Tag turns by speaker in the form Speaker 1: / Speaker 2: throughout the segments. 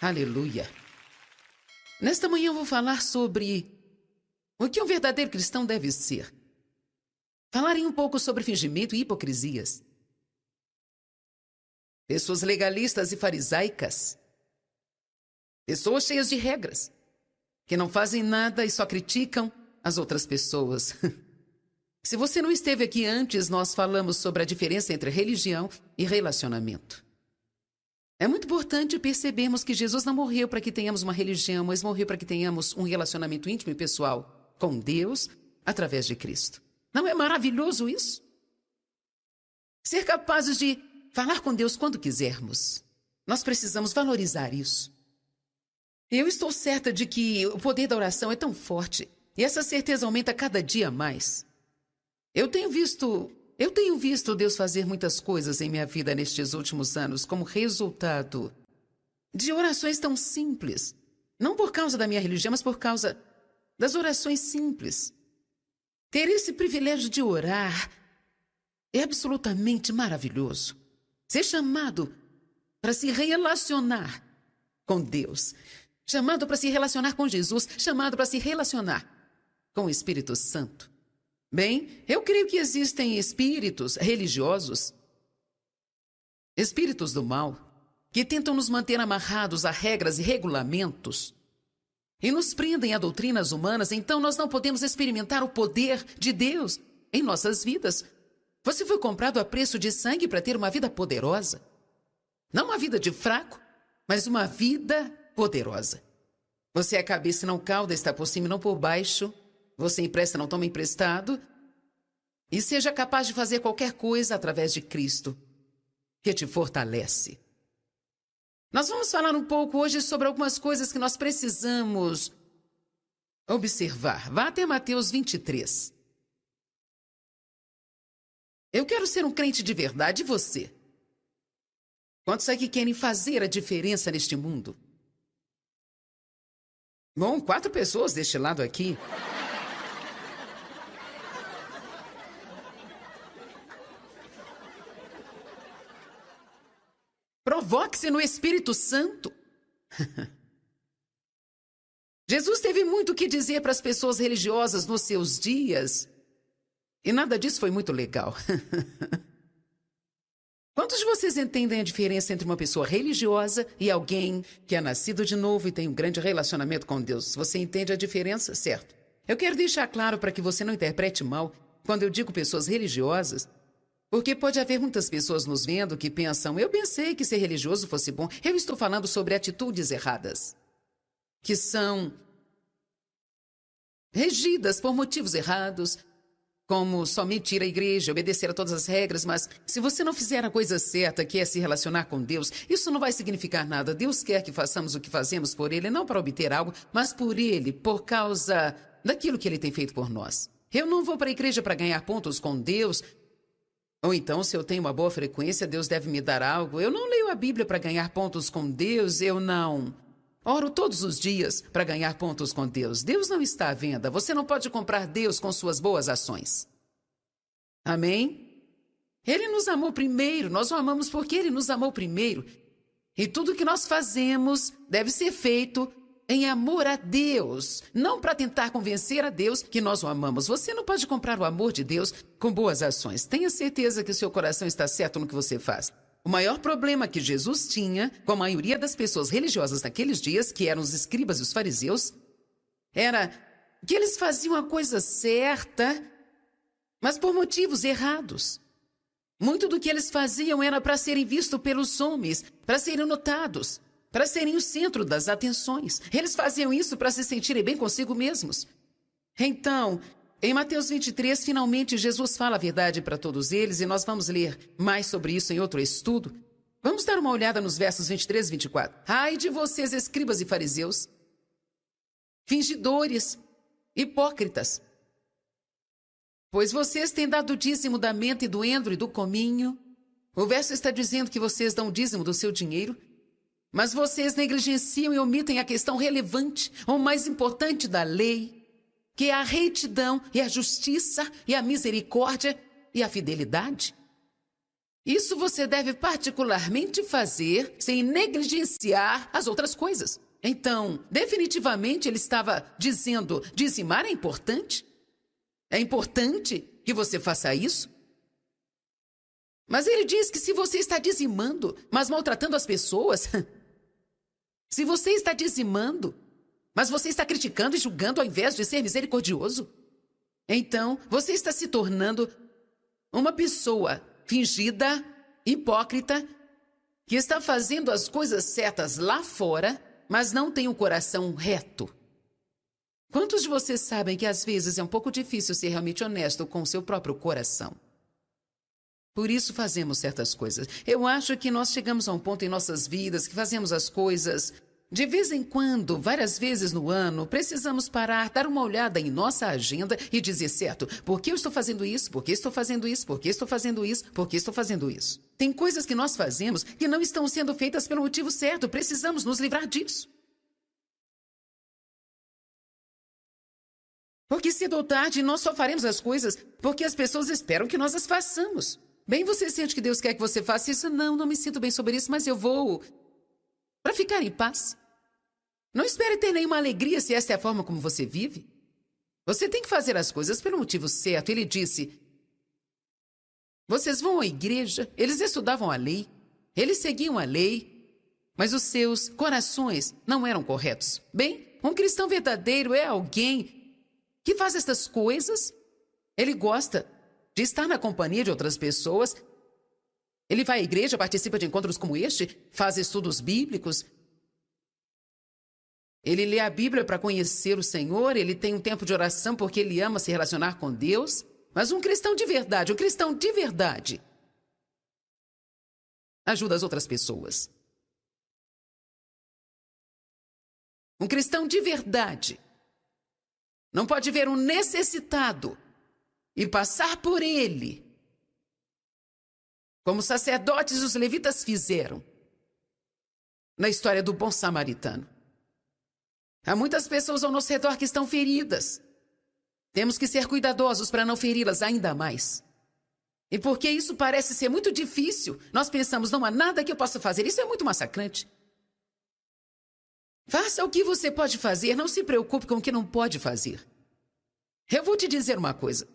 Speaker 1: Aleluia. Nesta manhã eu vou falar sobre o que um verdadeiro cristão deve ser. Falarei um pouco sobre fingimento e hipocrisias. Pessoas legalistas e farisaicas. Pessoas cheias de regras, que não fazem nada e só criticam as outras pessoas. Se você não esteve aqui antes, nós falamos sobre a diferença entre religião e relacionamento. É muito importante percebermos que Jesus não morreu para que tenhamos uma religião, mas morreu para que tenhamos um relacionamento íntimo e pessoal com Deus através de Cristo. Não é maravilhoso isso? Ser capazes de falar com Deus quando quisermos. Nós precisamos valorizar isso. Eu estou certa de que o poder da oração é tão forte e essa certeza aumenta cada dia mais. Eu tenho visto Deus fazer muitas coisas em minha vida nestes últimos anos como resultado de orações tão simples. Não por causa da minha religião, mas por causa das orações simples. Ter esse privilégio de orar é absolutamente maravilhoso. Ser chamado para se relacionar com Deus, chamado para se relacionar com Jesus, chamado para se relacionar com o Espírito Santo. Bem, eu creio que existem espíritos religiosos, espíritos do mal, que tentam nos manter amarrados a regras e regulamentos e nos prendem a doutrinas humanas, então nós não podemos experimentar o poder de Deus em nossas vidas. Você foi comprado a preço de sangue para ter uma vida poderosa. Não uma vida de fraco, mas uma vida poderosa. Você é a cabeça e não cauda, está por cima e não por baixo. Você empresta, não toma emprestado. E seja capaz de fazer qualquer coisa através de Cristo, que te fortalece. Nós vamos falar um pouco hoje sobre algumas coisas que nós precisamos observar. Vá até Mateus 23. Eu quero ser um crente de verdade, e você? Quantos aqui querem fazer a diferença neste mundo? Bom, 4 pessoas deste lado aqui. Provoque-se no Espírito Santo. Jesus teve muito o que dizer para as pessoas religiosas nos seus dias. E nada disso foi muito legal. Quantos de vocês entendem a diferença entre uma pessoa religiosa e alguém que é nascido de novo e tem um grande relacionamento com Deus? Você entende a diferença, certo? Eu quero deixar claro para que você não interprete mal quando eu digo pessoas religiosas, porque pode haver muitas pessoas nos vendo que pensam, eu pensei que ser religioso fosse bom. Eu estou falando sobre atitudes erradas, que são regidas por motivos errados, como somente ir à igreja, obedecer a todas as regras, mas se você não fizer a coisa certa, que é se relacionar com Deus, isso não vai significar nada. Deus quer que façamos o que fazemos por Ele, não para obter algo, mas por Ele, por causa daquilo que Ele tem feito por nós. Eu não vou para a igreja para ganhar pontos com Deus, ou então, se eu tenho uma boa frequência, Deus deve me dar algo. Eu não leio a Bíblia para ganhar pontos com Deus, eu não oro todos os dias para ganhar pontos com Deus. Deus não está à venda. Você não pode comprar Deus com suas boas ações. Amém? Ele nos amou primeiro. Nós o amamos porque Ele nos amou primeiro. E tudo que nós fazemos deve ser feito em amor a Deus, não para tentar convencer a Deus que nós o amamos. Você não pode comprar o amor de Deus com boas ações. Tenha certeza que o seu coração está certo no que você faz. O maior problema que Jesus tinha com a maioria das pessoas religiosas naqueles dias, que eram os escribas e os fariseus, era que eles faziam a coisa certa, mas por motivos errados. Muito do que eles faziam era para serem vistos pelos homens, para serem notados, para serem o centro das atenções. Eles faziam isso para se sentirem bem consigo mesmos. Então, em Mateus 23, finalmente Jesus fala a verdade para todos eles e nós vamos ler mais sobre isso em outro estudo. Vamos dar uma olhada nos versos 23 e 24. Ai de vocês, escribas e fariseus, fingidores, hipócritas, pois vocês têm dado o dízimo da menta e do endro e do cominho. O verso está dizendo que vocês dão o dízimo do seu dinheiro, mas vocês negligenciam e omitem a questão relevante, ou mais importante da lei, que é a retidão e a justiça e a misericórdia e a fidelidade. Isso você deve particularmente fazer sem negligenciar as outras coisas. Então, definitivamente ele estava dizendo: dizimar é importante? É importante que você faça isso? Mas ele diz que se você está dizimando, mas maltratando as pessoas, se você está dizimando, mas você está criticando e julgando ao invés de ser misericordioso, então você está se tornando uma pessoa fingida, hipócrita, que está fazendo as coisas certas lá fora, mas não tem um coração reto. Quantos de vocês sabem que às vezes é um pouco difícil ser realmente honesto com o seu próprio coração? Por isso fazemos certas coisas. Eu acho que nós chegamos a um ponto em nossas vidas que fazemos as coisas de vez em quando, várias vezes no ano, precisamos parar, dar uma olhada em nossa agenda e dizer: certo, por que eu estou fazendo isso? Por que estou fazendo isso? Por que estou fazendo isso? Por que estou fazendo isso? Tem coisas que nós fazemos que não estão sendo feitas pelo motivo certo. Precisamos nos livrar disso. Porque cedo ou tarde nós só faremos as coisas porque as pessoas esperam que nós as façamos. Bem, você sente que Deus quer que você faça isso? Não me sinto bem sobre isso, mas eu vou para ficar em paz. Não espere ter nenhuma alegria se essa é a forma como você vive. Você tem que fazer as coisas pelo motivo certo. Ele disse: vocês vão à igreja, eles estudavam a lei, eles seguiam a lei, mas os seus corações não eram corretos. Bem, um cristão verdadeiro é alguém que faz estas coisas. Ele gosta de estar na companhia de outras pessoas. Ele vai à igreja, participa de encontros como este, faz estudos bíblicos. Ele lê a Bíblia para conhecer o Senhor, ele tem um tempo de oração porque ele ama se relacionar com Deus. Mas um cristão de verdade, ajuda as outras pessoas. Um cristão de verdade não pode ver um necessitado e passar por ele, como os sacerdotes e os levitas fizeram na história do bom samaritano. Há muitas pessoas ao nosso redor que estão feridas. Temos que ser cuidadosos para não feri-las ainda mais. E porque isso parece ser muito difícil, nós pensamos: não há nada que eu possa fazer. Isso é muito massacrante. Faça o que você pode fazer, não se preocupe com o que não pode fazer. Eu vou te dizer uma coisa.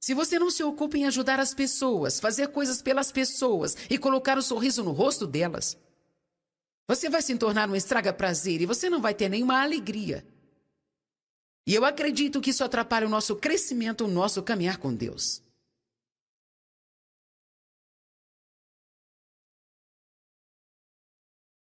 Speaker 1: Se você não se ocupa em ajudar as pessoas, fazer coisas pelas pessoas e colocar um sorriso no rosto delas, você vai se tornar um estraga-prazer e você não vai ter nenhuma alegria. E eu acredito que isso atrapalha o nosso crescimento, o nosso caminhar com Deus.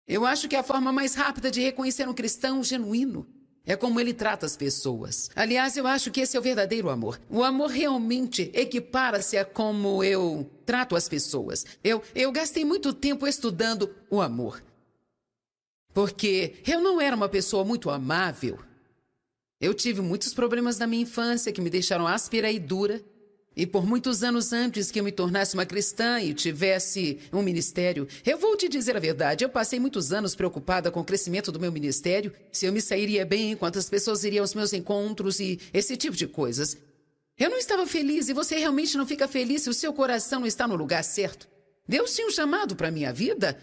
Speaker 1: Eu acho que a forma mais rápida de reconhecer um cristão genuíno é como ele trata as pessoas. Aliás, eu acho que esse é o verdadeiro amor. O amor realmente equipara-se a como eu trato as pessoas. Eu gastei muito tempo estudando o amor. Porque eu não era uma pessoa muito amável. Eu tive muitos problemas na minha infância que me deixaram áspera e dura. E por muitos anos antes que eu me tornasse uma cristã e tivesse um ministério, eu vou te dizer a verdade, eu passei muitos anos preocupada com o crescimento do meu ministério, se eu me sairia bem, quantas pessoas iriam aos meus encontros e esse tipo de coisas. Eu não estava feliz e você realmente não fica feliz se o seu coração não está no lugar certo. Deus tinha um chamado para a minha vida.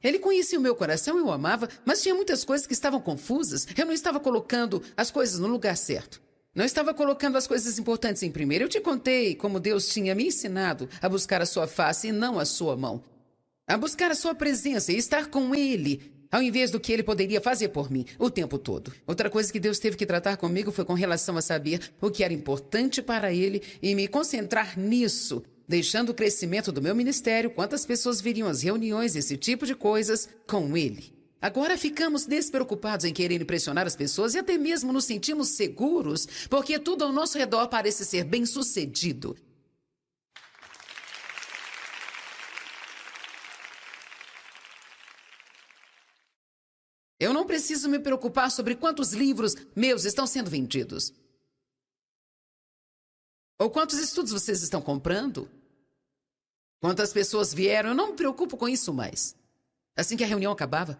Speaker 1: Ele conhecia o meu coração, eu o amava, mas tinha muitas coisas que estavam confusas. Eu não estava colocando as coisas no lugar certo. Não estava colocando as coisas importantes em primeiro. Eu te contei como Deus tinha me ensinado a buscar a sua face e não a sua mão. A buscar a sua presença e estar com Ele, ao invés do que Ele poderia fazer por mim o tempo todo. Outra coisa que Deus teve que tratar comigo foi com relação a saber o que era importante para Ele e me concentrar nisso, deixando o crescimento do meu ministério, quantas pessoas viriam às reuniões, esse tipo de coisas, com Ele. Agora ficamos despreocupados em querer impressionar as pessoas e até mesmo nos sentimos seguros, porque tudo ao nosso redor parece ser bem-sucedido. Eu não preciso me preocupar sobre quantos livros meus estão sendo vendidos. Ou quantos estudos vocês estão comprando. Quantas pessoas vieram, eu não me preocupo com isso mais. Assim que a reunião acabava,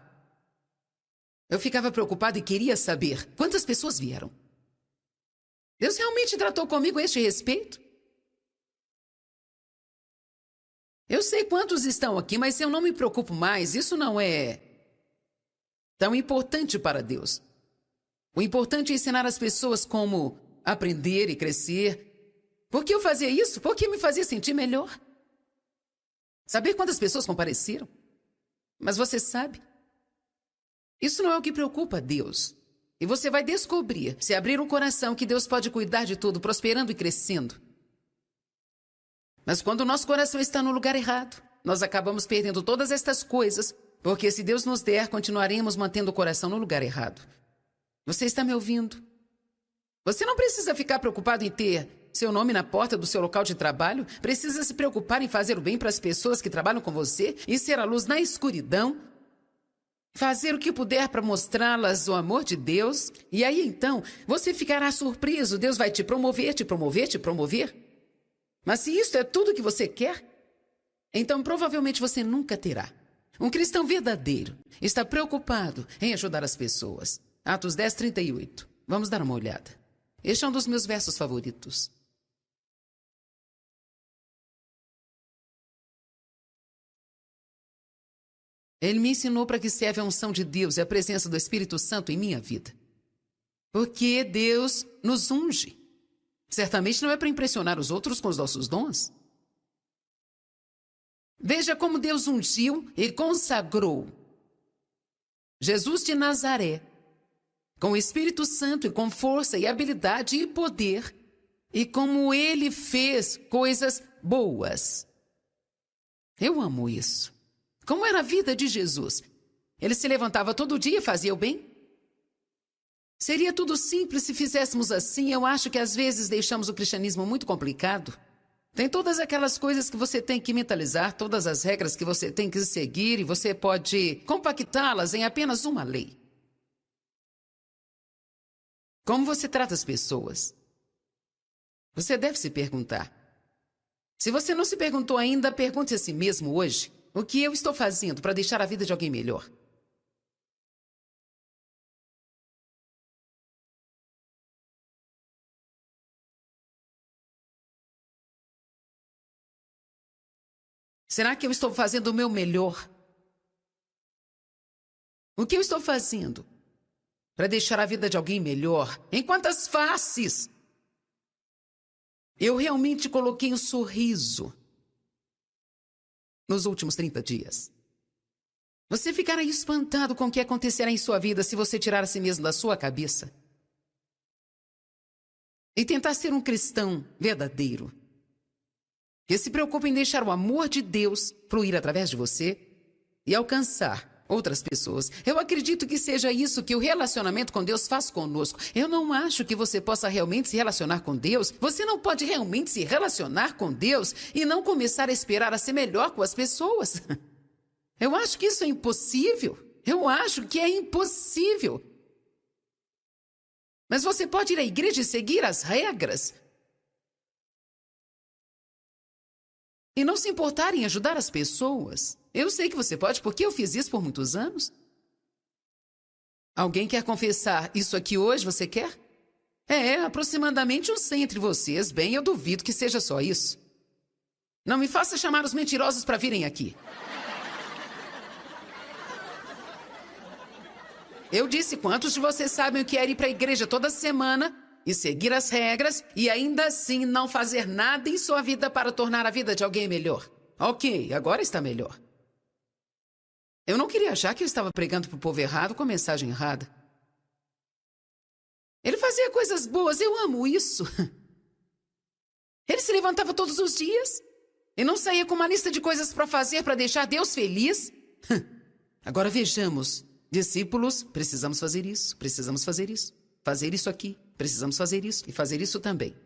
Speaker 1: eu ficava preocupado e queria saber quantas pessoas vieram. Deus realmente tratou comigo a este respeito? Eu sei quantos estão aqui, mas eu não me preocupo mais. Isso não é tão importante para Deus. O importante é ensinar as pessoas como aprender e crescer. Por que eu fazia isso? Porque me fazia sentir melhor. Saber quantas pessoas compareceram. Mas você sabe, isso não é o que preocupa a Deus. E você vai descobrir, se abrir um coração, que Deus pode cuidar de tudo, prosperando e crescendo. Mas quando o nosso coração está no lugar errado, nós acabamos perdendo todas estas coisas, porque se Deus nos der, continuaremos mantendo o coração no lugar errado. Você está me ouvindo? Você não precisa ficar preocupado em ter seu nome na porta do seu local de trabalho. Precisa se preocupar em fazer o bem para as pessoas que trabalham com você e ser a luz na escuridão. Fazer o que puder para mostrá-las o amor de Deus. E aí, então, você ficará surpreso. Deus vai te promover, te promover, te promover. Mas se isto é tudo que você quer, então provavelmente você nunca terá. Um cristão verdadeiro está preocupado em ajudar as pessoas. Atos 10, 38. Vamos dar uma olhada. Este é um dos meus versos favoritos. Ele me ensinou para que serve a unção de Deus e a presença do Espírito Santo em minha vida. Porque Deus nos unge. Certamente não é para impressionar os outros com os nossos dons. Veja como Deus ungiu e consagrou Jesus de Nazaré, com o Espírito Santo e com força e habilidade e poder, e como ele fez coisas boas. Eu amo isso. Como era a vida de Jesus? Ele se levantava todo dia e fazia o bem? Seria tudo simples se fizéssemos assim. Eu acho que às vezes deixamos o cristianismo muito complicado. Tem todas aquelas coisas que você tem que mentalizar, todas as regras que você tem que seguir, e você pode compactá-las em apenas uma lei. Como você trata as pessoas? Você deve se perguntar. Se você não se perguntou ainda, pergunte a si mesmo hoje: o que eu estou fazendo para deixar a vida de alguém melhor? Será que eu estou fazendo o meu melhor? O que eu estou fazendo para deixar a vida de alguém melhor? Em quantas faces eu realmente coloquei um sorriso nos últimos 30 dias? Você ficará espantado com o que acontecerá em sua vida se você tirar a si mesmo da sua cabeça e tentar ser um cristão verdadeiro, que se preocupa em deixar o amor de Deus fluir através de você e alcançar outras pessoas. Eu acredito que seja isso que o relacionamento com Deus faz conosco. Eu não acho que você possa realmente se relacionar com Deus. Você não pode realmente se relacionar com Deus e não começar a esperar a ser melhor com as pessoas. Eu acho que isso é impossível. Eu acho que é impossível. Mas você pode ir à igreja e seguir as regras e não se importar em ajudar as pessoas. Eu sei que você pode, porque eu fiz isso por muitos anos. Alguém quer confessar isso aqui hoje? Você quer? Aproximadamente uns 100 entre vocês. Bem, eu duvido que seja só isso. Não me faça chamar os mentirosos para virem aqui. Eu disse: quantos de vocês sabem o que é ir para a igreja toda semana e seguir as regras e ainda assim não fazer nada em sua vida para tornar a vida de alguém melhor? Ok, agora está melhor. Eu não queria achar que eu estava pregando para o povo errado com a mensagem errada. Ele fazia coisas boas, eu amo isso. Ele se levantava todos os dias e não saía com uma lista de coisas para fazer para deixar Deus feliz. Agora vejamos, discípulos, precisamos fazer isso, fazer isso aqui, precisamos fazer isso e fazer isso também.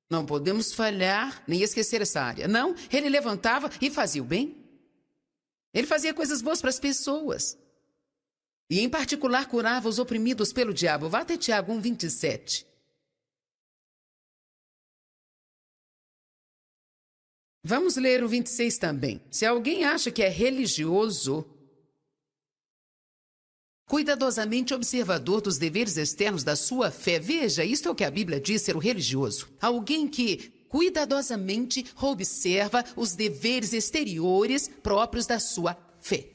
Speaker 1: Não podemos falhar nem esquecer essa área. Não, ele levantava e fazia o bem. Ele fazia coisas boas para as pessoas. E, em particular, curava os oprimidos pelo diabo. Vá até Tiago 1:27. Vamos ler o 26 também. Se alguém acha que é religioso, cuidadosamente observador dos deveres externos da sua fé. Veja, isto é o que a Bíblia diz ser o religioso. Alguém que cuidadosamente observa os deveres exteriores próprios da sua fé.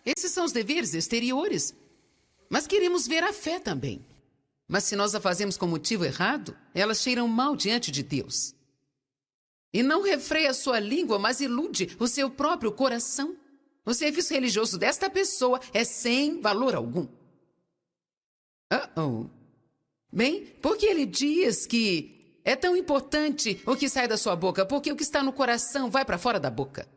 Speaker 1: Esses são os deveres exteriores. Mas queremos ver a fé também. Mas se nós a fazemos com motivo errado, elas cheiram mal diante de Deus. E não refreia a sua língua, mas ilude o seu próprio coração. O serviço religioso desta pessoa é sem valor algum. Bem, porque ele diz que é tão importante o que sai da sua boca, porque o que está no coração vai para fora da boca.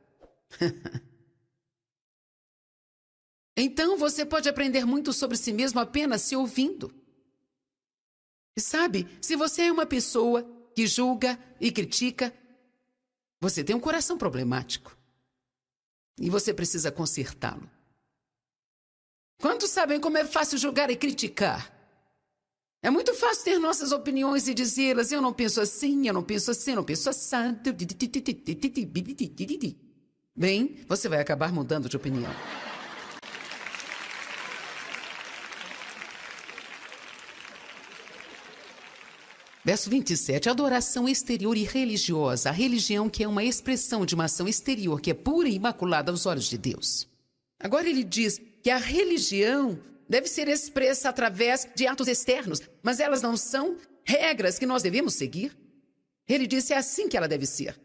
Speaker 1: Então você pode aprender muito sobre si mesmo apenas se ouvindo. E sabe, se você é uma pessoa que julga e critica, você tem um coração problemático. E você precisa consertá-lo. Quantos sabem como é fácil julgar e criticar? É muito fácil ter nossas opiniões e dizê-las. Eu não penso assim, eu não penso assim, eu não penso assado. Bem, você vai acabar mudando de opinião. Verso 27, adoração exterior e religiosa. A religião que é uma expressão de uma ação exterior que é pura e imaculada aos olhos de Deus. Agora ele diz que a religião deve ser expressa através de atos externos, mas elas não são regras que nós devemos seguir. Ele disse é assim que ela deve ser.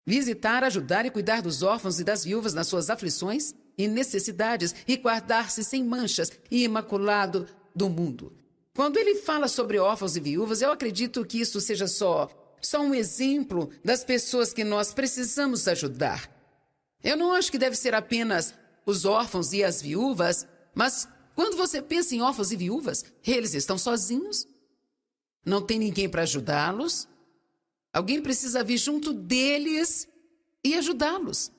Speaker 1: Visitar, ajudar e cuidar dos órfãos e das viúvas nas suas aflições e necessidades e guardar-se sem manchas e imaculado do mundo. Quando ele fala sobre órfãos e viúvas, eu acredito que isso seja só um exemplo das pessoas que nós precisamos ajudar. Eu não acho que deve ser apenas os órfãos e as viúvas, mas quando você pensa em órfãos e viúvas, eles estão sozinhos. Não tem ninguém para ajudá-los. Alguém precisa vir junto deles e ajudá-los.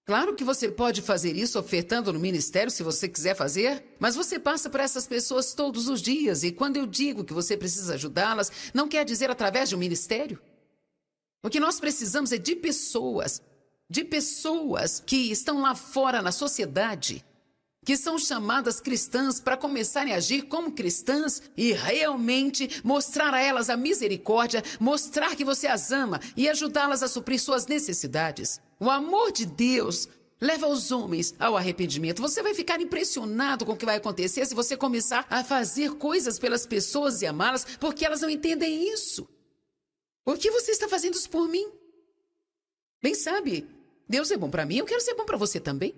Speaker 1: Claro que você pode fazer isso ofertando no ministério se você quiser fazer, mas você passa por essas pessoas todos os dias e quando eu digo que você precisa ajudá-las, não quer dizer através de um ministério. O que nós precisamos é de pessoas que estão lá fora na sociedade, que são chamadas cristãs para começarem a agir como cristãs e realmente mostrar a elas a misericórdia, mostrar que você as ama e ajudá-las a suprir suas necessidades. O amor de Deus leva os homens ao arrependimento. Você vai ficar impressionado com o que vai acontecer se você começar a fazer coisas pelas pessoas e amá-las, porque elas não entendem isso. Por que você está fazendo isso por mim? Bem, sabe, Deus é bom para mim, eu quero ser bom para você também.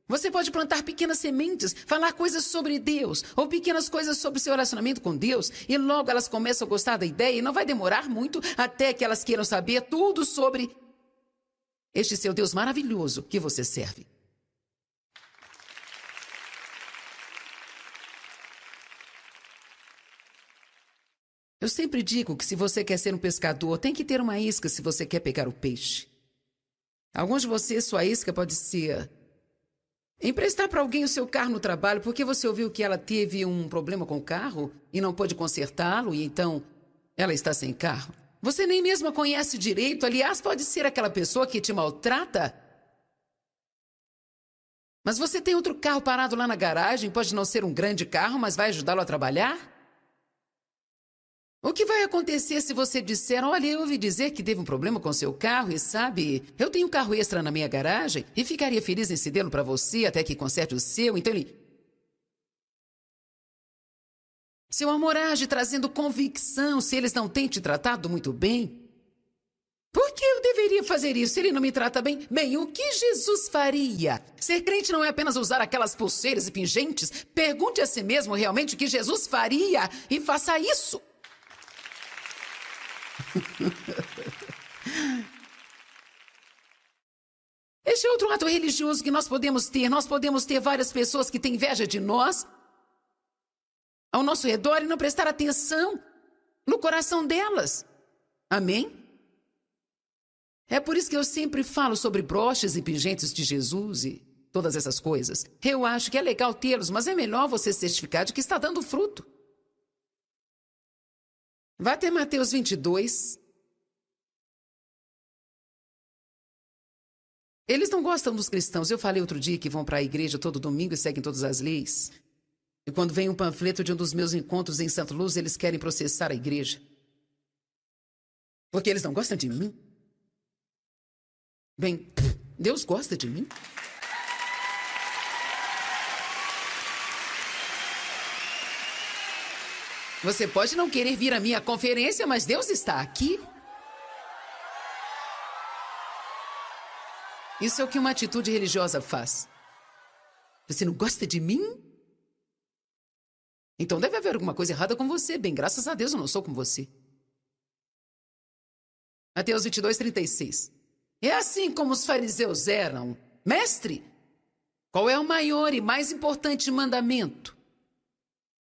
Speaker 1: Você pode plantar pequenas sementes, falar coisas sobre Deus, ou pequenas coisas sobre seu relacionamento com Deus, e logo elas começam a gostar da ideia, e não vai demorar muito até que elas queiram saber tudo sobre este seu Deus maravilhoso que você serve. Eu sempre digo que se você quer ser um pescador, tem que ter uma isca se você quer pegar o peixe. Alguns de vocês, sua isca pode ser emprestar para alguém o seu carro no trabalho porque você ouviu que ela teve um problema com o carro e não pôde consertá-lo e então ela está sem carro. Você nem mesmo a conhece direito, aliás, pode ser aquela pessoa que te maltrata. Mas você tem outro carro parado lá na garagem, pode não ser um grande carro, mas vai ajudá-lo a trabalhar? O que vai acontecer se você disser, olha, eu ouvi dizer que teve um problema com seu carro e sabe, eu tenho um carro extra na minha garagem e ficaria feliz em cedê-lo para você até que conserte o seu, então ele... Seu amor age trazendo convicção se eles não têm te tratado muito bem. Por que eu deveria fazer isso se ele não me trata bem? Bem, o que Jesus faria? Ser crente não é apenas usar aquelas pulseiras e pingentes. Pergunte a si mesmo realmente o que Jesus faria e faça isso. Este é outro ato religioso que nós podemos ter. Nós podemos ter várias pessoas que têm inveja de nós ao nosso redor e não prestar atenção no coração delas. Amém? É por isso que eu sempre falo sobre broches e pingentes de Jesus e todas essas coisas. Eu acho que é legal tê-los, mas é melhor você certificar de que está dando fruto. Vá até Mateus 22. Eles não gostam dos cristãos. Eu falei outro dia que vão para a igreja todo domingo e seguem todas as leis. E quando vem um panfleto de um dos meus encontros em Santa Luz, eles querem processar a igreja. Porque eles não gostam de mim. Bem, Deus gosta de mim. Você pode não querer vir à minha conferência, mas Deus está aqui. Isso é o que uma atitude religiosa faz. Você não gosta de mim? Então deve haver alguma coisa errada com você. Bem, graças a Deus eu não sou como você. Mateus 22:36. É assim como os fariseus eram. Mestre, qual é o maior e mais importante mandamento?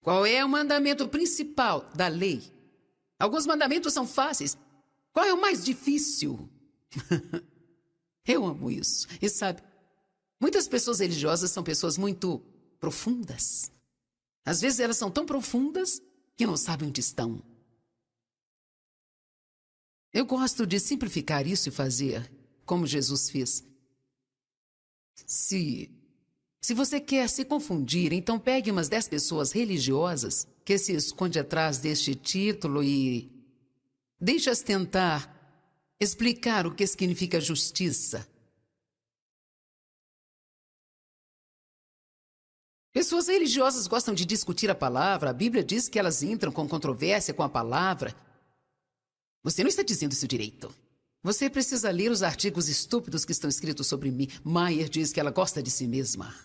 Speaker 1: Qual é o mandamento principal da lei? Alguns mandamentos são fáceis. Qual é o mais difícil? Eu amo isso. E sabe, muitas pessoas religiosas são pessoas muito profundas. Às vezes elas são tão profundas que não sabem onde estão. Eu gosto de simplificar isso e fazer como Jesus fez. Se você quer se confundir, então pegue umas 10 pessoas religiosas que se esconde atrás deste título e deixe-as tentar explicar o que significa justiça. Pessoas religiosas gostam de discutir a palavra. A Bíblia diz que elas entram com controvérsia com a palavra. Você não está dizendo isso direito. Você precisa ler os artigos estúpidos que estão escritos sobre mim. Maier diz que ela gosta de si mesma.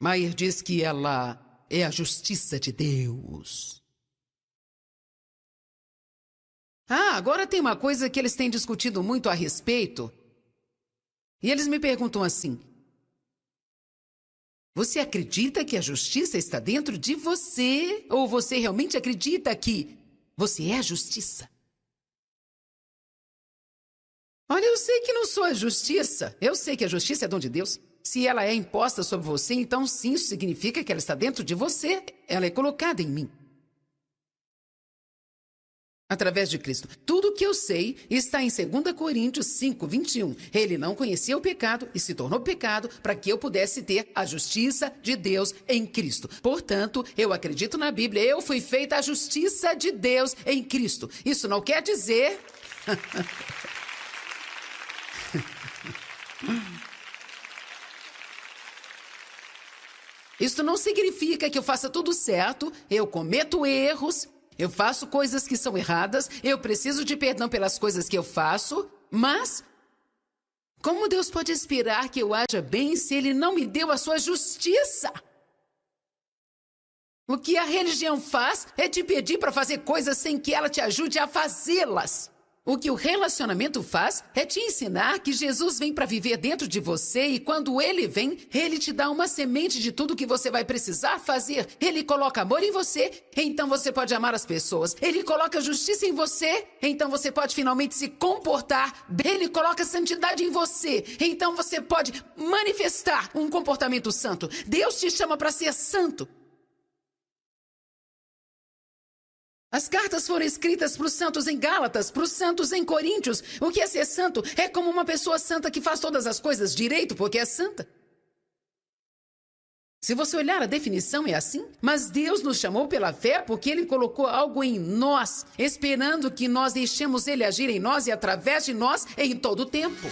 Speaker 1: Maier diz que ela é a justiça de Deus. Agora tem uma coisa que eles têm discutido muito a respeito. E eles me perguntam assim: você acredita que a justiça está dentro de você? Ou você realmente acredita que você é a justiça? Olha, eu sei que não sou a justiça. Eu sei que a justiça é dom de Deus. Se ela é imposta sobre você, então sim, isso significa que ela está dentro de você. Ela é colocada em mim. Através de Cristo. Tudo o que eu sei está em 2 Coríntios 5:21. Ele não conhecia o pecado e se tornou pecado para que eu pudesse ter a justiça de Deus em Cristo. Portanto, eu acredito na Bíblia. Eu fui feita a justiça de Deus em Cristo. Isso não quer dizer... Isso não significa que eu faça tudo certo. Eu cometo erros. Eu faço coisas que são erradas, eu preciso de perdão pelas coisas que eu faço, mas como Deus pode esperar que eu haja bem se Ele não me deu a sua justiça? O que a religião faz é te pedir para fazer coisas sem que ela te ajude a fazê-las. O que o relacionamento faz é te ensinar que Jesus vem para viver dentro de você e quando Ele vem, Ele te dá uma semente de tudo que você vai precisar fazer. Ele coloca amor em você, então você pode amar as pessoas. Ele coloca justiça em você, então você pode finalmente se comportar. Ele coloca santidade em você, então você pode manifestar um comportamento santo. Deus te chama para ser santo. As cartas foram escritas para os santos em Gálatas, para os santos em Coríntios. O que é ser santo? É como uma pessoa santa que faz todas as coisas direito porque é santa. Se você olhar a definição é assim. Mas Deus nos chamou pela fé porque Ele colocou algo em nós, esperando que nós deixemos Ele agir em nós e através de nós em todo o tempo.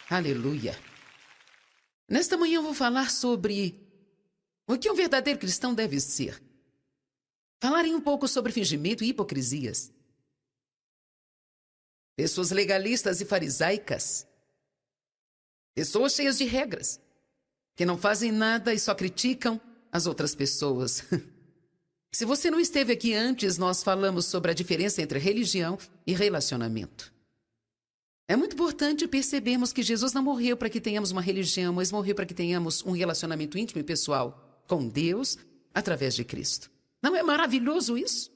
Speaker 1: Aleluia. Nesta manhã eu vou falar sobre o que um verdadeiro cristão deve ser. Falarei um pouco sobre fingimento e hipocrisias. Pessoas legalistas e farisaicas. Pessoas cheias de regras, que não fazem nada e só criticam as outras pessoas. Se você não esteve aqui antes, nós falamos sobre a diferença entre religião e relacionamento. É muito importante percebermos que Jesus não morreu para que tenhamos uma religião, mas morreu para que tenhamos um relacionamento íntimo e pessoal com Deus através de Cristo. Não é maravilhoso isso?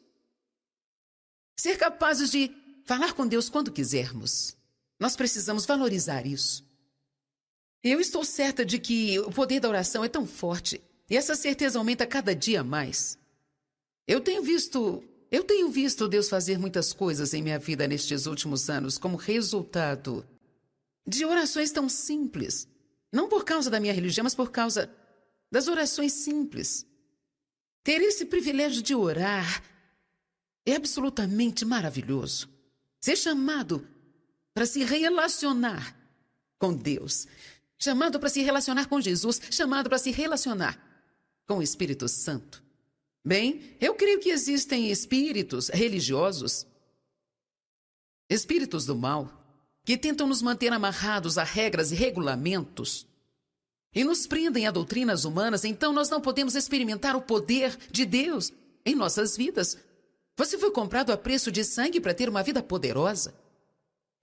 Speaker 1: Ser capazes de falar com Deus quando quisermos. Nós precisamos valorizar isso. Eu estou certa de que o poder da oração é tão forte e essa certeza aumenta cada dia mais. Eu tenho visto Deus fazer muitas coisas em minha vida nestes últimos anos como resultado de orações tão simples. Não por causa da minha religião, mas por causa das orações simples. Ter esse privilégio de orar é absolutamente maravilhoso. Ser chamado para se relacionar com Deus, chamado para se relacionar com Jesus, chamado para se relacionar com o Espírito Santo. Bem, eu creio que existem espíritos religiosos, espíritos do mal, que tentam nos manter amarrados a regras e regulamentos e nos prendem a doutrinas humanas, então nós não podemos experimentar o poder de Deus em nossas vidas. Você foi comprado a preço de sangue para ter uma vida poderosa.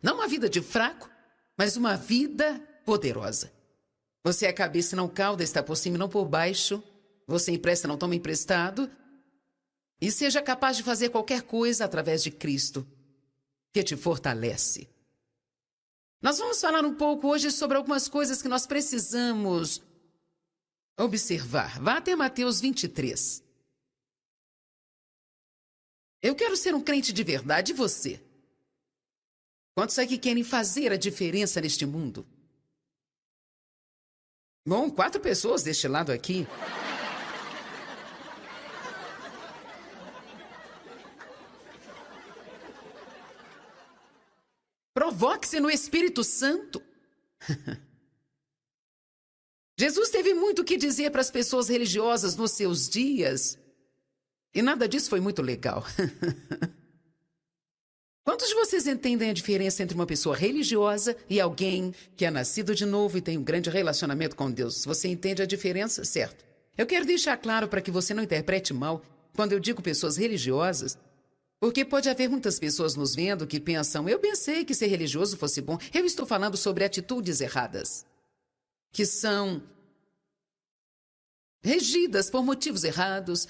Speaker 1: Não uma vida de fraco, mas uma vida poderosa. Você é a cabeça e não cauda, está por cima e não por baixo. Você empresta, não toma emprestado. E seja capaz de fazer qualquer coisa através de Cristo, que te fortalece. Nós vamos falar um pouco hoje sobre algumas coisas que nós precisamos observar. Vá até Mateus 23. Eu quero ser um crente de verdade, e você? Quantos aqui querem fazer a diferença neste mundo? Bom, 4 pessoas deste lado aqui. Provoque-se no Espírito Santo. Jesus teve muito o que dizer para as pessoas religiosas nos seus dias. E nada disso foi muito legal. Quantos de vocês entendem a diferença entre uma pessoa religiosa e alguém que é nascido de novo e tem um grande relacionamento com Deus? Você entende a diferença? Certo. Eu quero deixar claro para que você não interprete mal quando eu digo pessoas religiosas, porque pode haver muitas pessoas nos vendo que pensam, eu pensei que ser religioso fosse bom. Eu estou falando sobre atitudes erradas, que são regidas por motivos errados,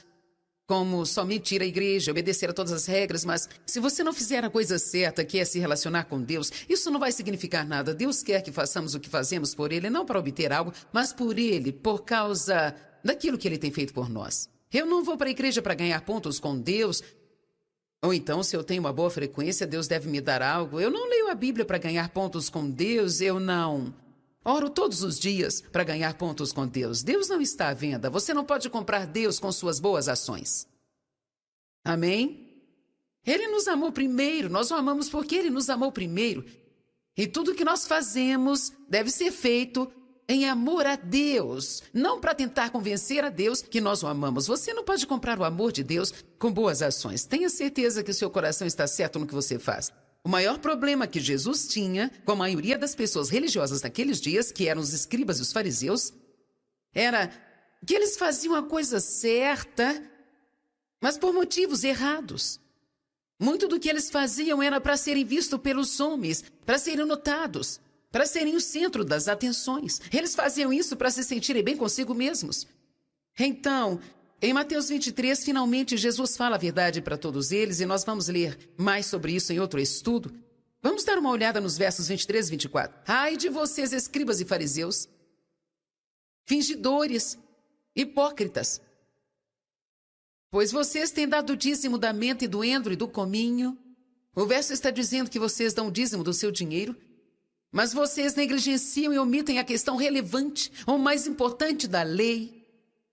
Speaker 1: como somente ir à igreja, obedecer a todas as regras, mas se você não fizer a coisa certa, que é se relacionar com Deus, isso não vai significar nada. Deus quer que façamos o que fazemos por Ele, não para obter algo, mas por Ele, por causa daquilo que Ele tem feito por nós. Eu não vou para a igreja para ganhar pontos com Deus, ou então, se eu tenho uma boa frequência, Deus deve me dar algo. Eu não leio a Bíblia para ganhar pontos com Deus, eu não oro todos os dias para ganhar pontos com Deus. Deus não está à venda. Você não pode comprar Deus com suas boas ações. Amém? Ele nos amou primeiro, nós o amamos porque Ele nos amou primeiro. E tudo que nós fazemos deve ser feito em amor a Deus, não para tentar convencer a Deus que nós o amamos. Você não pode comprar o amor de Deus com boas ações. Tenha certeza que o seu coração está certo no que você faz. O maior problema que Jesus tinha com a maioria das pessoas religiosas naqueles dias, que eram os escribas e os fariseus, era que eles faziam a coisa certa, mas por motivos errados. Muito do que eles faziam era para serem vistos pelos homens, para serem notados, para serem o centro das atenções. Eles faziam isso para se sentirem bem consigo mesmos. Então, em Mateus 23, finalmente Jesus fala a verdade para todos eles, e nós vamos ler mais sobre isso em outro estudo. Vamos dar uma olhada nos versos 23 e 24. Ai de vocês, escribas e fariseus, fingidores, hipócritas, pois vocês têm dado o dízimo da menta e do endro e do cominho. O verso está dizendo que vocês dão o dízimo do seu dinheiro, mas vocês negligenciam e omitem a questão relevante, ou mais importante da lei,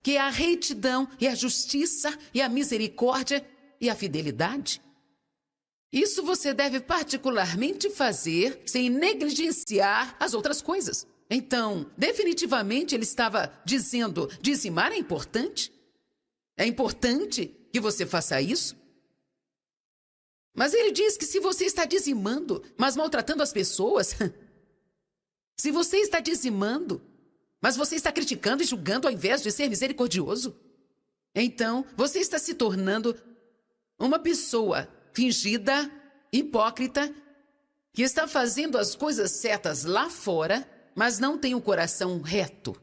Speaker 1: que é a retidão e a justiça e a misericórdia e a fidelidade. Isso você deve particularmente fazer sem negligenciar as outras coisas. Então, definitivamente ele estava dizendo, dizimar é importante? É importante que você faça isso? Mas ele diz que se você está dizimando, mas maltratando as pessoas, se você está dizimando, mas você está criticando e julgando ao invés de ser misericordioso, Então, você está se tornando uma pessoa fingida, hipócrita, que está fazendo as coisas certas lá fora, mas não tem um coração reto.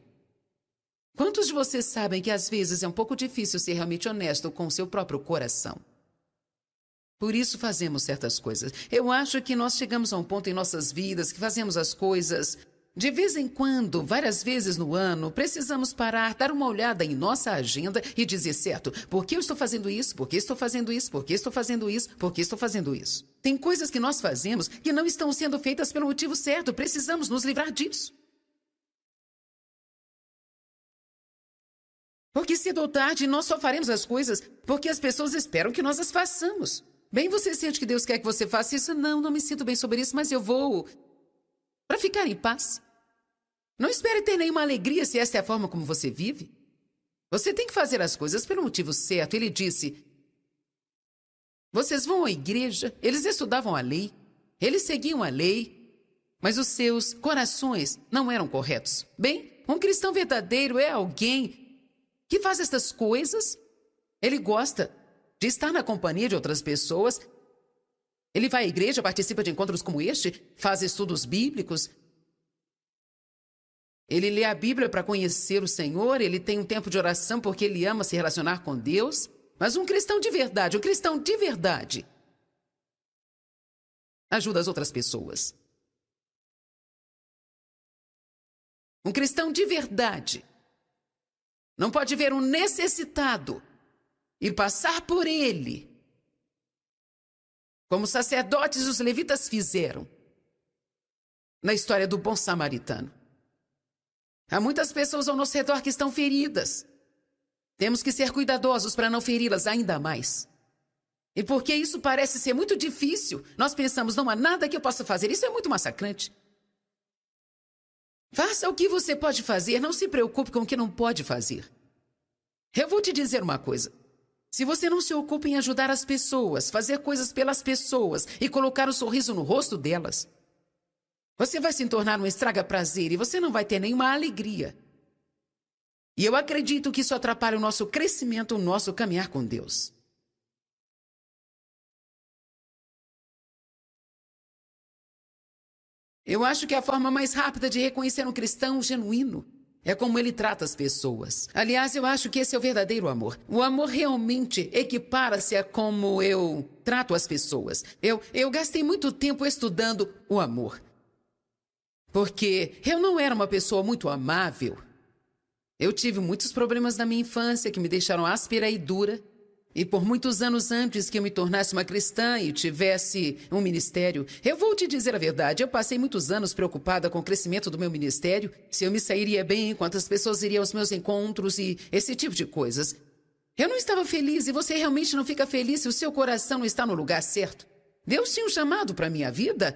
Speaker 1: Quantos de vocês sabem que às vezes é um pouco difícil ser realmente honesto com o seu próprio coração? Por isso fazemos certas coisas. Eu acho que nós chegamos a um ponto em nossas vidas que fazemos as coisas de vez em quando, várias vezes no ano, precisamos parar, dar uma olhada em nossa agenda e dizer, certo, por que eu estou fazendo isso? Por que estou fazendo isso? Por que estou fazendo isso? Por que estou fazendo isso? Tem coisas que nós fazemos que não estão sendo feitas pelo motivo certo. Precisamos nos livrar disso. Porque cedo ou tarde nós só faremos as coisas porque as pessoas esperam que nós as façamos. Bem, você sente que Deus quer que você faça isso? Não me sinto bem sobre isso, mas eu vou para ficar em paz. Não espere ter nenhuma alegria se esta é a forma como você vive. Você tem que fazer as coisas pelo motivo certo. Ele disse, vocês vão à igreja, eles estudavam a lei, eles seguiam a lei, mas os seus corações não eram corretos. Bem, um cristão verdadeiro é alguém que faz estas coisas. Ele gosta de estar na companhia de outras pessoas. Ele vai à igreja, participa de encontros como este, faz estudos bíblicos. Ele lê a Bíblia para conhecer o Senhor, ele tem um tempo de oração porque ele ama se relacionar com Deus. Mas um cristão de verdade, ajuda as outras pessoas. Um cristão de verdade não pode ver um necessitado e passar por ele, como os sacerdotes e os levitas fizeram na história do bom samaritano. Há muitas pessoas ao nosso redor que estão feridas. Temos que ser cuidadosos para não feri-las ainda mais. E porque isso parece ser muito difícil, nós pensamos, não há nada que eu possa fazer. Isso é muito massacrante. Faça o que você pode fazer, não se preocupe com o que não pode fazer. Eu vou te dizer uma coisa. Se você não se ocupa em ajudar as pessoas, fazer coisas pelas pessoas e colocar um sorriso no rosto delas, você vai se tornar um estraga-prazer e você não vai ter nenhuma alegria. E eu acredito que isso atrapalha o nosso crescimento, o nosso caminhar com Deus. Eu acho que a forma mais rápida de reconhecer um cristão genuíno é como ele trata as pessoas. Aliás, eu acho que esse é o verdadeiro amor. O amor realmente equipara-se a como eu trato as pessoas. Eu gastei muito tempo estudando o amor. Porque eu não era uma pessoa muito amável. Eu tive muitos problemas na minha infância que me deixaram áspera e dura. E por muitos anos antes que eu me tornasse uma cristã e tivesse um ministério, eu vou te dizer a verdade, eu passei muitos anos preocupada com o crescimento do meu ministério, se eu me sairia bem, quantas pessoas iriam aos meus encontros e esse tipo de coisas. Eu não estava feliz e você realmente não fica feliz se o seu coração não está no lugar certo. Deus tinha um chamado para a minha vida.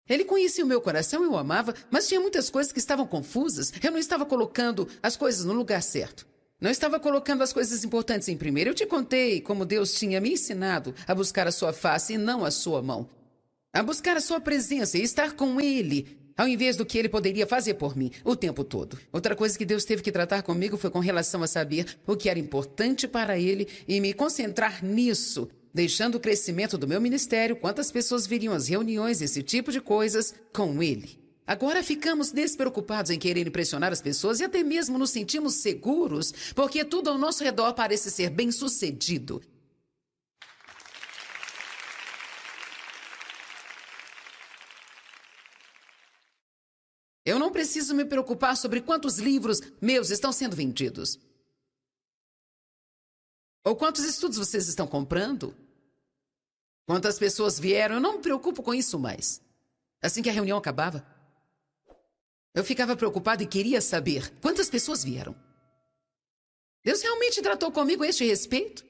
Speaker 1: Ele conhecia o meu coração, eu o amava, mas tinha muitas coisas que estavam confusas. Eu não estava colocando as coisas no lugar certo. Não estava colocando as coisas importantes em primeiro. Eu te contei como Deus tinha me ensinado a buscar a sua face e não a sua mão. A buscar a sua presença e estar com Ele, ao invés do que Ele poderia fazer por mim o tempo todo. Outra coisa que Deus teve que tratar comigo foi com relação a saber o que era importante para Ele e me concentrar nisso, deixando o crescimento do meu ministério, quantas pessoas viriam às reuniões, esse tipo de coisas, com Ele. Agora ficamos despreocupados em querer impressionar as pessoas e até mesmo nos sentimos seguros, porque tudo ao nosso redor parece ser bem-sucedido. Eu não preciso me preocupar sobre quantos livros meus estão sendo vendidos. Ou quantos estudos vocês estão comprando. Quantas pessoas vieram, eu não me preocupo com isso mais. Assim que a reunião acabava, eu ficava preocupado e queria saber quantas pessoas vieram. Deus realmente tratou comigo a este respeito?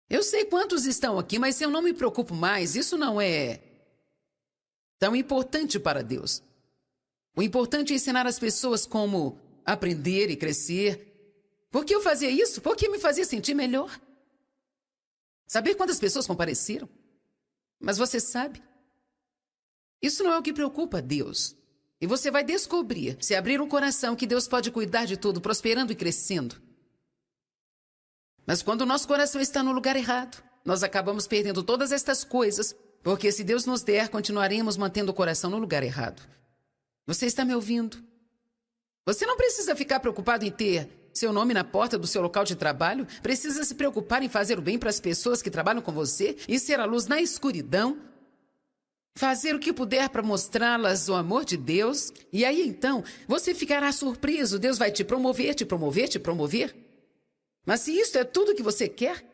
Speaker 1: Eu sei quantos estão aqui, mas eu não me preocupo mais. Isso não é tão importante para Deus. O importante é ensinar as pessoas como aprender e crescer. Por que eu fazia isso? Porque me fazia sentir melhor. Saber quantas pessoas compareceram. Mas você sabe, isso não é o que preocupa a Deus. E você vai descobrir, se abrir o coração, que Deus pode cuidar de tudo, prosperando e crescendo. Mas quando o nosso coração está no lugar errado, nós acabamos perdendo todas estas coisas, porque se Deus nos der, continuaremos mantendo o coração no lugar errado. Você está me ouvindo? Você não precisa ficar preocupado em ter seu nome na porta do seu local de trabalho. Precisa se preocupar em fazer o bem para as pessoas que trabalham com você e ser a luz na escuridão. Fazer o que puder para mostrá-las o amor de Deus. E aí, então, você ficará surpreso. Deus vai te promover, te promover, te promover. Mas se isso é tudo que você quer,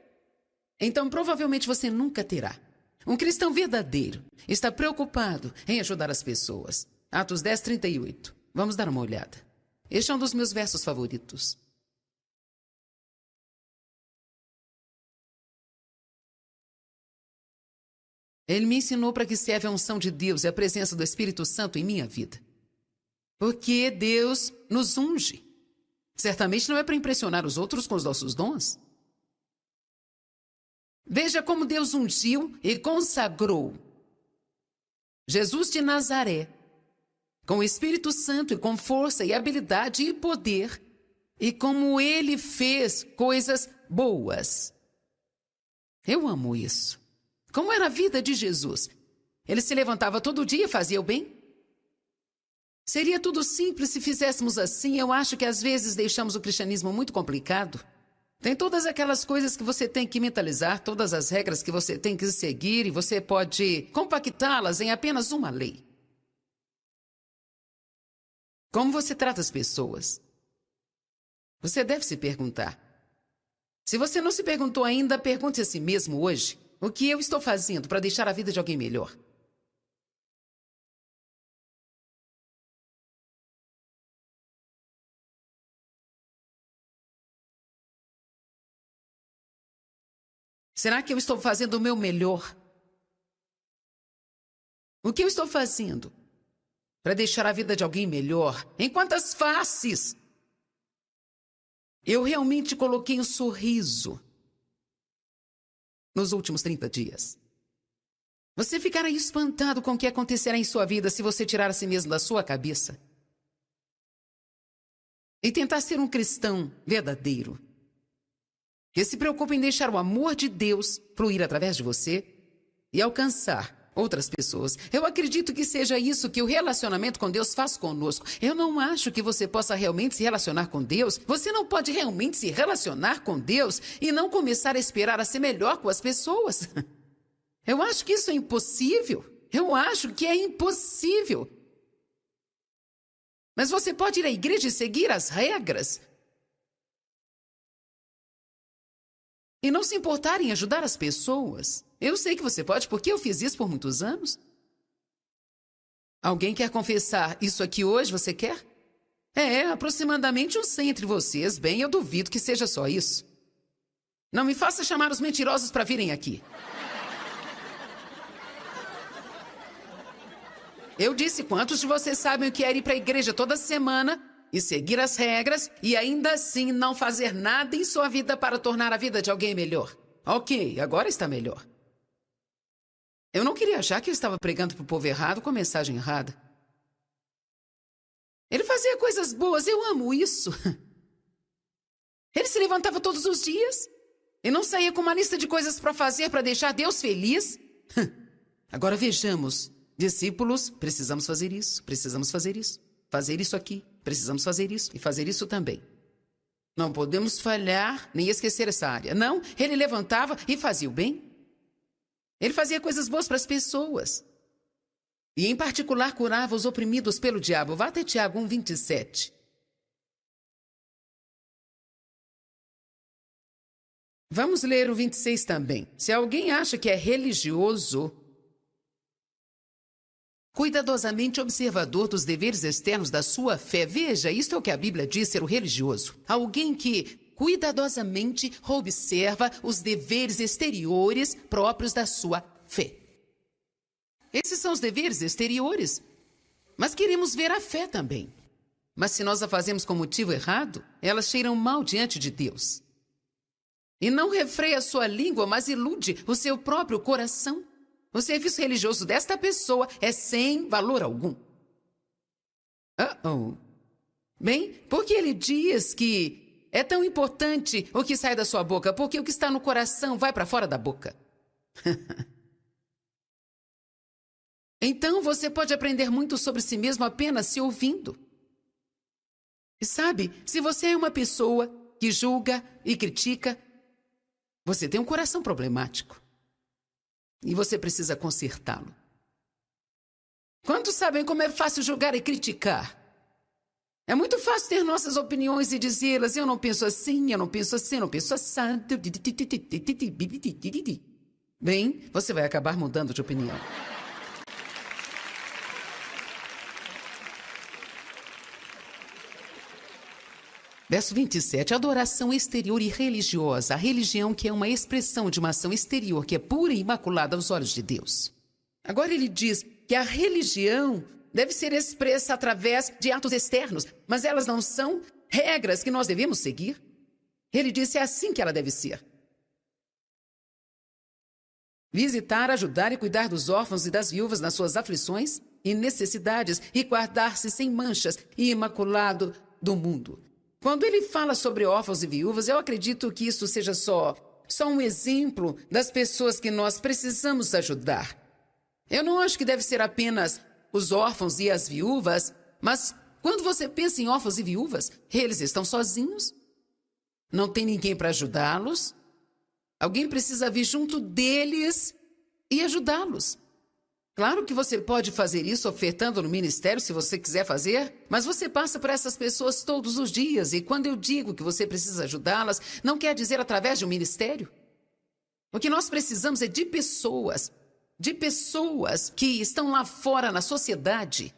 Speaker 1: então provavelmente você nunca terá. Um cristão verdadeiro está preocupado em ajudar as pessoas. Atos 10, 38. Vamos dar uma olhada. Este é um dos meus versos favoritos. Ele me ensinou para que serve a unção de Deus e a presença do Espírito Santo em minha vida. Porque Deus nos unge. Certamente não é para impressionar os outros com os nossos dons. Veja como Deus ungiu e consagrou Jesus de Nazaré, com o Espírito Santo e com força e habilidade e poder, e como ele fez coisas boas. Eu amo isso. Como era a vida de Jesus? Ele se levantava todo dia e fazia o bem? Seria tudo simples se fizéssemos assim. Eu acho que às vezes deixamos o cristianismo muito complicado. Tem todas aquelas coisas que você tem que mentalizar, todas as regras que você tem que seguir, e você pode compactá-las em apenas uma lei. Como você trata as pessoas? Você deve se perguntar. Se você não se perguntou ainda, pergunte a si mesmo hoje: o que eu estou fazendo para deixar a vida de alguém melhor? Será que eu estou fazendo o meu melhor? O que eu estou fazendo para deixar a vida de alguém melhor? Em quantas faces eu realmente coloquei um sorriso nos últimos 30 dias? Você ficará espantado com o que acontecerá em sua vida se você tirar a si mesmo da sua cabeça e tentar ser um cristão verdadeiro, que se preocupa em deixar o amor de Deus fluir através de você e alcançar outras pessoas. Eu acredito que seja isso que o relacionamento com Deus faz conosco. Eu não acho que você possa realmente se relacionar com Deus. Você não pode realmente se relacionar com Deus e não começar a esperar a ser melhor com as pessoas. Eu acho que isso é impossível. Eu acho que é impossível. Mas você pode ir à igreja e seguir as regras e não se importar em ajudar as pessoas. Eu sei que você pode, porque eu fiz isso por muitos anos. Alguém quer confessar isso aqui hoje? Você quer? Aproximadamente uns 100 entre vocês. Bem, eu duvido que seja só isso. Não me faça chamar os mentirosos para virem aqui. Eu disse, quantos de vocês sabem o que é ir para a igreja toda semana e seguir as regras e ainda assim não fazer nada em sua vida para tornar a vida de alguém melhor? Ok, agora está melhor. Eu não queria achar que eu estava pregando para o povo errado com a mensagem errada. Ele fazia coisas boas, eu amo isso. Ele se levantava todos os dias e não saía com uma lista de coisas para fazer para deixar Deus feliz. Agora vejamos, discípulos, precisamos fazer isso, fazer isso aqui, precisamos fazer isso e fazer isso também. Não podemos falhar nem esquecer essa área. Não, ele levantava e fazia o bem. Ele fazia coisas boas para as pessoas. E, em particular, curava os oprimidos pelo diabo. Vá até Tiago 1:27. Vamos ler o 26 também. Se alguém acha que é religioso, cuidadosamente observador dos deveres externos da sua fé. Veja, isto é o que a Bíblia diz ser o religioso. Alguém que cuidadosamente observa os deveres exteriores próprios da sua fé. Esses são os deveres exteriores. Mas queremos ver a fé também. Mas se nós a fazemos com motivo errado, elas cheiram mal diante de Deus. E não refreia a sua língua, mas ilude o seu próprio coração. O serviço religioso desta pessoa é sem valor algum. Oh. Bem, porque ele diz que é tão importante o que sai da sua boca, porque o que está no coração vai para fora da boca. Então você pode aprender muito sobre si mesmo apenas se ouvindo. E sabe, se você é uma pessoa que julga e critica, você tem um coração problemático. E você precisa consertá-lo. Quantos sabem como é fácil julgar e criticar? É muito fácil ter nossas opiniões e dizê-las. Eu não penso assim, eu não penso assim, eu não penso assado. Bem, você vai acabar mudando de opinião. Verso 27, adoração exterior e religiosa. A religião que é uma expressão de uma ação exterior que é pura e imaculada aos olhos de Deus. Agora ele diz que a religião deve ser expressa através de atos externos, mas elas não são regras que nós devemos seguir. Ele disse é assim que ela deve ser. Visitar, ajudar e cuidar dos órfãos e das viúvas nas suas aflições e necessidades e guardar-se sem manchas e imaculado do mundo. Quando ele fala sobre órfãos e viúvas, eu acredito que isso seja só um exemplo das pessoas que nós precisamos ajudar. Eu não acho que deve ser apenas os órfãos e as viúvas, mas quando você pensa em órfãos e viúvas, eles estão sozinhos, não tem ninguém para ajudá-los. Alguém precisa vir junto deles e ajudá-los. Claro que você pode fazer isso ofertando no ministério se você quiser fazer, mas você passa por essas pessoas todos os dias e quando eu digo que você precisa ajudá-las, não quer dizer através de um ministério. O que nós precisamos é de pessoas que estão lá fora na sociedade,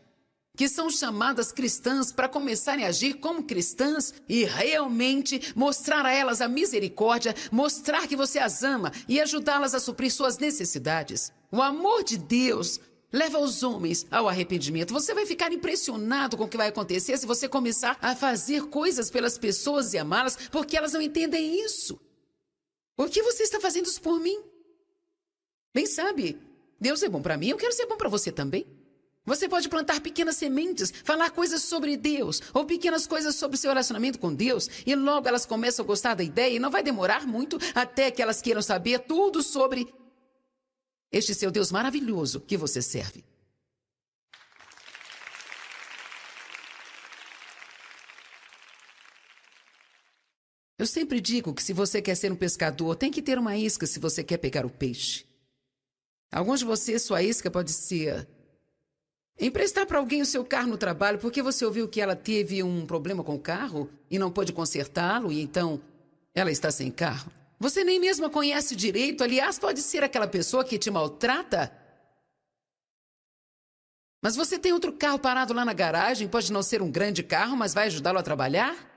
Speaker 1: que são chamadas cristãs para começarem a agir como cristãs e realmente mostrar a elas a misericórdia, mostrar que você as ama e ajudá-las a suprir suas necessidades. O amor de Deus leva os homens ao arrependimento. Você vai ficar impressionado com o que vai acontecer se você começar a fazer coisas pelas pessoas e amá-las, porque elas não entendem isso. Por que você está fazendo isso por mim? Bem, sabe, Deus é bom para mim, eu quero ser bom para você também. Você pode plantar pequenas sementes, falar coisas sobre Deus, ou pequenas coisas sobre seu relacionamento com Deus, e logo elas começam a gostar da ideia, e não vai demorar muito até que elas queiram saber tudo sobre este seu Deus maravilhoso que você serve. Eu sempre digo que se você quer ser um pescador, tem que ter uma isca se você quer pegar o peixe. Alguns de vocês, sua isca pode ser emprestar para alguém o seu carro no trabalho porque você ouviu que ela teve um problema com o carro e não pôde consertá-lo e então ela está sem carro. Você nem mesmo a conhece direito, aliás, pode ser aquela pessoa que te maltrata. Mas você tem outro carro parado lá na garagem, pode não ser um grande carro, mas vai ajudá-lo a trabalhar?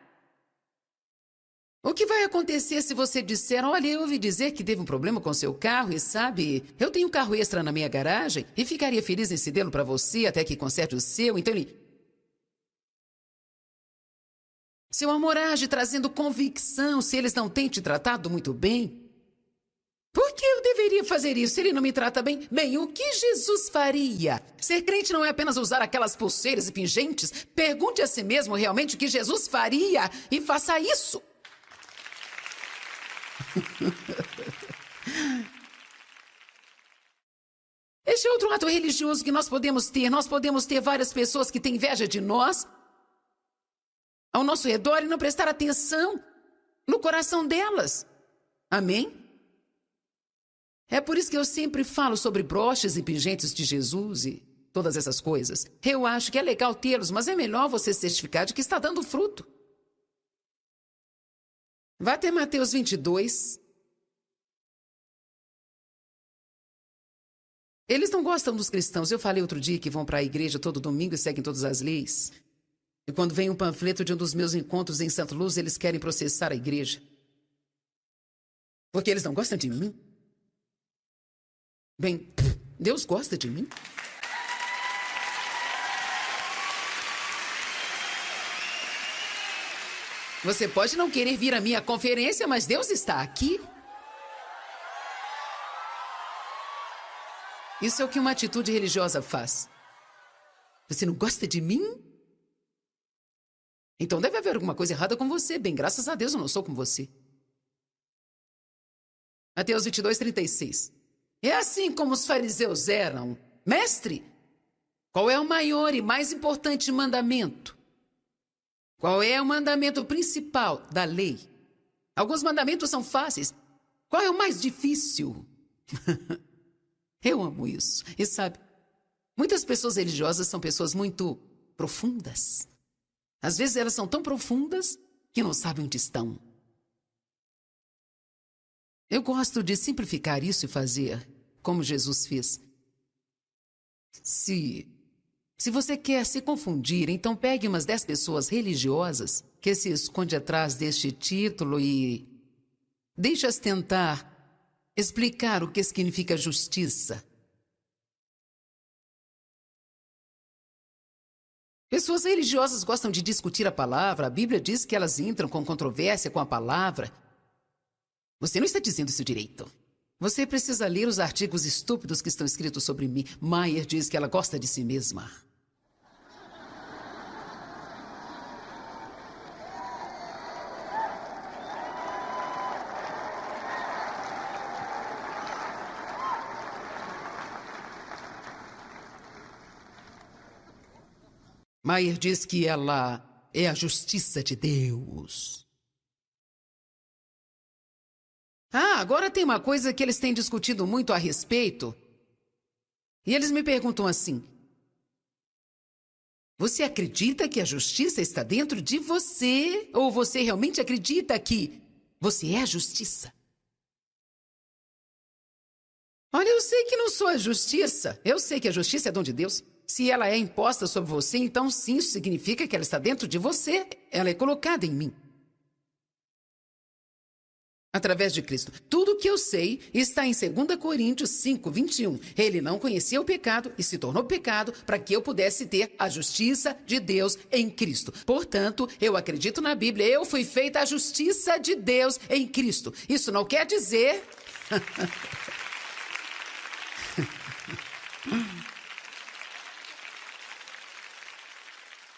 Speaker 1: O que vai acontecer se você disser, olha, eu ouvi dizer que teve um problema com seu carro e sabe, eu tenho um carro extra na minha garagem e ficaria feliz em cedê-lo para você até que conserte o seu, então ele... Seu amor age trazendo convicção se eles não têm te tratado muito bem. Por que eu deveria fazer isso se ele não me trata bem? Bem, o que Jesus faria? Ser crente não é apenas usar aquelas pulseiras e pingentes. Pergunte a si mesmo realmente o que Jesus faria e faça isso. Este é outro ato religioso que nós podemos ter. Nós podemos ter várias pessoas que têm inveja de nós ao nosso redor e não prestar atenção no coração delas. Amém? É por isso que eu sempre falo sobre broches e pingentes de Jesus e todas essas coisas. Eu acho que é legal tê-los, mas é melhor você certificar de que está dando fruto. Vá até Mateus 22. Eles não gostam dos cristãos. Eu falei outro dia que vão para a igreja todo domingo e seguem todas as leis. E quando vem um panfleto de um dos meus encontros em Santa Luz, eles querem processar a igreja. Porque eles não gostam de mim. Bem, Deus gosta de mim. Você pode não querer vir à minha conferência, mas Deus está aqui. Isso é o que uma atitude religiosa faz. Você não gosta de mim? Então deve haver alguma coisa errada com você. Bem, graças a Deus eu não sou como você. Mateus 22:36. É assim como os fariseus eram. Mestre, qual é o maior e mais importante mandamento? Qual é o mandamento principal da lei? Alguns mandamentos são fáceis. Qual é o mais difícil? Eu amo isso. E sabe, muitas pessoas religiosas são pessoas muito profundas. Às vezes elas são tão profundas que não sabem onde estão. Eu gosto de simplificar isso e fazer como Jesus fez. Se você quer se confundir, então pegue umas 10 pessoas religiosas que se escondem atrás deste título e deixe-as tentar explicar o que significa justiça. Pessoas religiosas gostam de discutir a palavra. A Bíblia diz que elas entram com controvérsia com a palavra. Você não está dizendo isso direito. Você precisa ler os artigos estúpidos que estão escritos sobre mim. Maier diz que ela gosta de si mesma. Maier diz que ela é a justiça de Deus. Agora tem uma coisa que eles têm discutido muito a respeito. E eles me perguntam assim: você acredita que a justiça está dentro de você? Ou você realmente acredita que você é a justiça? Olha, eu sei que não sou a justiça. Eu sei que a justiça é dom de Deus. Se ela é imposta sobre você, então sim, isso significa que ela está dentro de você. Ela é colocada em mim. Através de Cristo. Tudo o que eu sei está em 2 Coríntios 5:21. Ele não conhecia o pecado e se tornou pecado para que eu pudesse ter a justiça de Deus em Cristo. Portanto, eu acredito na Bíblia. Eu fui feita a justiça de Deus em Cristo. Isso não quer dizer...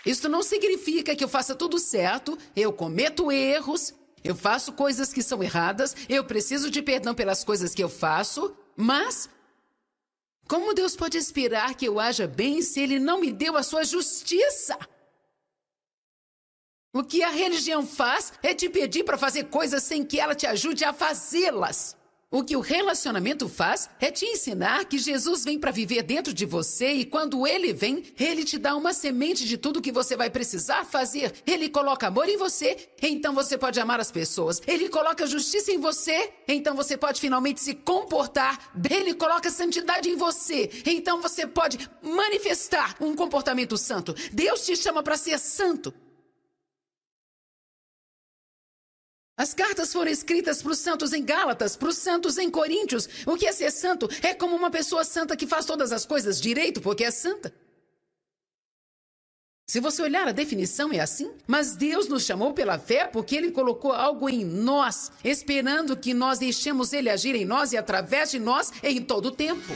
Speaker 1: Isso não significa que eu faça tudo certo. Eu cometo erros. Eu faço coisas que são erradas, eu preciso de perdão pelas coisas que eu faço, mas como Deus pode esperar que eu haja bem se Ele não me deu a sua justiça? O que a religião faz é te pedir para fazer coisas sem que ela te ajude a fazê-las. O que o relacionamento faz é te ensinar que Jesus vem para viver dentro de você e quando Ele vem, Ele te dá uma semente de tudo que você vai precisar fazer. Ele coloca amor em você, então você pode amar as pessoas. Ele coloca justiça em você, então você pode finalmente se comportar. Ele coloca santidade em você, então você pode manifestar um comportamento santo. Deus te chama para ser santo. As cartas foram escritas para os santos em Gálatas, para os santos em Coríntios. O que é ser santo? É como uma pessoa santa que faz todas as coisas direito porque é santa. Se você olhar a definição é assim, mas Deus nos chamou pela fé porque Ele colocou algo em nós, esperando que nós deixemos Ele agir em nós e através de nós em todo o tempo.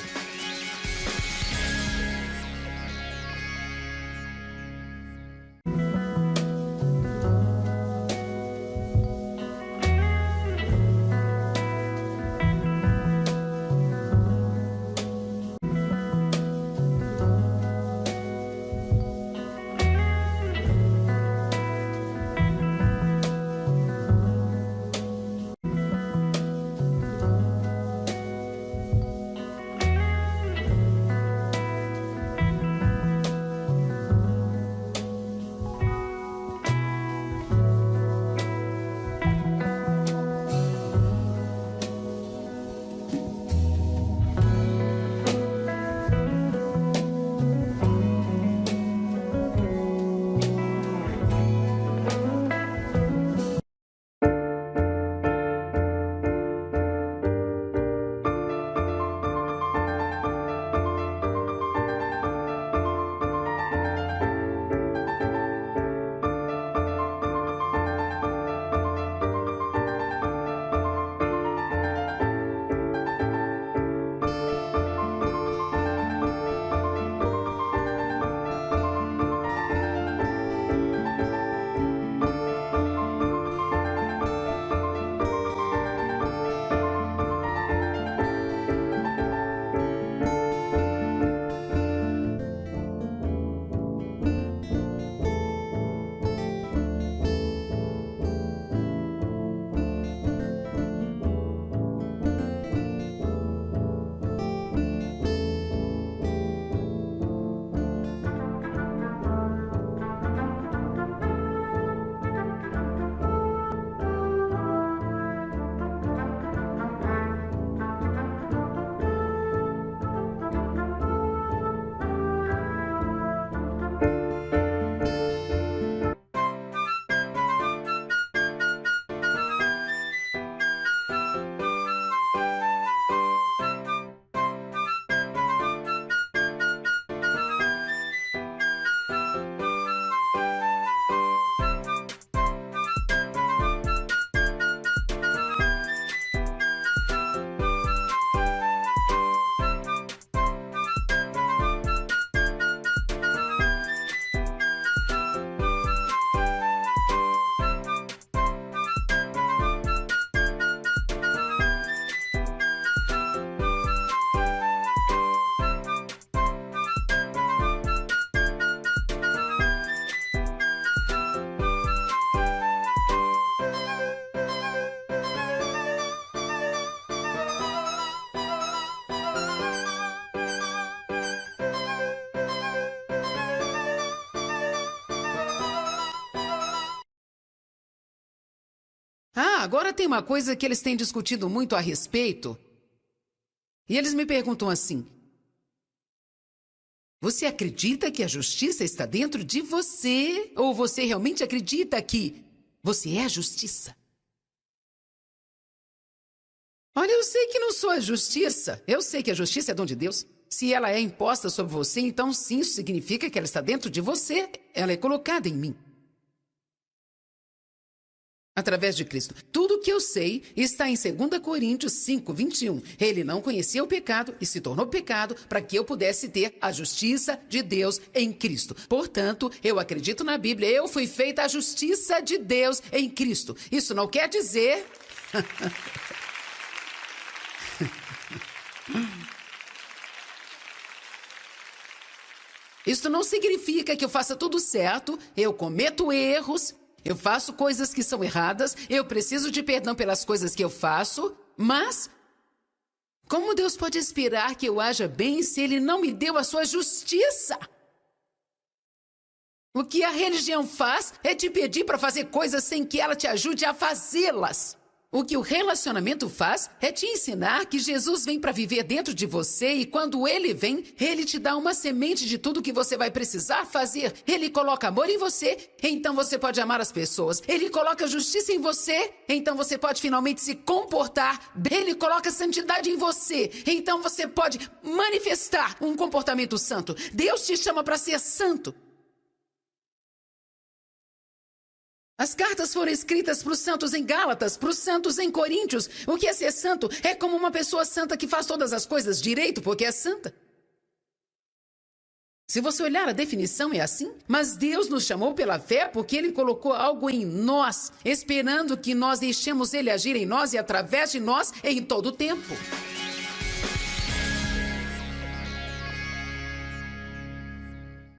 Speaker 1: agora tem uma coisa que eles têm discutido muito a respeito. E eles me perguntam assim: você acredita que a justiça está dentro de você? Ou você realmente acredita que você é a justiça? Olha, eu sei que não sou a justiça. Eu sei que a justiça é dom de Deus. Se ela é imposta sobre você, então sim, isso significa que ela está dentro de você. Ela é colocada em mim. Através de Cristo. Tudo o que eu sei está em 2 Coríntios 5, 21. Ele não conhecia o pecado e se tornou pecado para que eu pudesse ter a justiça de Deus em Cristo. Portanto, eu acredito na Bíblia. Eu fui feita a justiça de Deus em Cristo. Isso não quer dizer... Isso não significa que eu faça tudo certo. Eu cometo erros. Eu faço coisas que são erradas, eu preciso de perdão pelas coisas que eu faço, mas como Deus pode esperar que eu haja bem se Ele não me deu a sua justiça? O que a religião faz é te pedir para fazer coisas sem que ela te ajude a fazê-las. O que o relacionamento faz é te ensinar que Jesus vem para viver dentro de você e quando Ele vem, Ele te dá uma semente de tudo que você vai precisar fazer. Ele coloca amor em você, então você pode amar as pessoas. Ele coloca justiça em você, então você pode finalmente se comportar bem. Ele coloca santidade em você, então você pode manifestar um comportamento santo. Deus te chama para ser santo. As cartas foram escritas para os santos em Gálatas, para os santos em Coríntios. O que é ser santo? É como uma pessoa santa que faz todas as coisas direito porque é santa. Se você olhar a definição é assim. Mas Deus nos chamou pela fé porque Ele colocou algo em nós, esperando que nós deixemos Ele agir em nós e através de nós em todo o tempo.